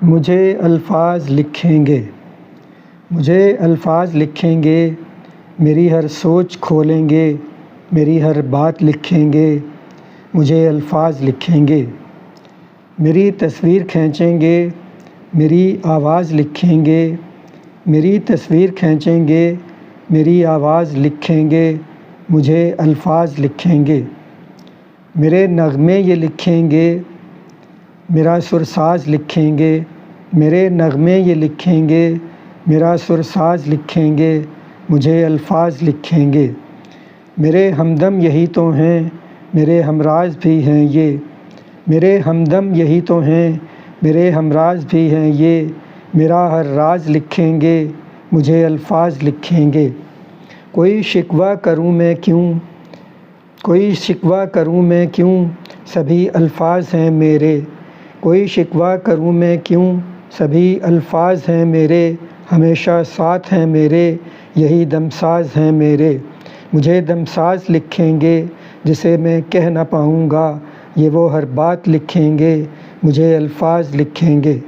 مجھے الفاظ لکھیں گے، مجھے الفاظ لکھیں گے، میری ہر سوچ کھولیں گے، میری ہر بات لکھیں گے، مجھے الفاظ لکھیں گے، میری تصویر کھینچیں گے، میری آواز لکھیں گے، میری تصویر کھینچیں گے، میری آواز لکھیں گے، مجھے الفاظ لکھیں گے، میرے نغمے یہ لکھیں گے، میرا سرساز لکھیں گے، میرے نغمے یہ لکھیں گے، میرا سرساز لکھیں گے، مجھے الفاظ لکھیں گے، میرے ہمدم یہی تو ہیں، میرے ہمراز بھی ہیں یہ، میرے ہمدم یہی تو ہیں، میرے ہمراز بھی ہیں یہ، میرا ہر راز لکھیں گے، مجھے الفاظ لکھیں گے، کوئی شکوہ کروں میں کیوں، کوئی شکوہ کروں میں کیوں، سبھی الفاظ ہیں میرے، کوئی شکوہ کروں میں کیوں، سبھی الفاظ ہیں میرے، ہمیشہ ساتھ ہیں میرے، یہی دمساز ہیں میرے، مجھے دمساز لکھیں گے، جسے میں کہہ نہ پاؤں گا، یہ وہ ہر بات لکھیں گے، مجھے الفاظ لکھیں گے۔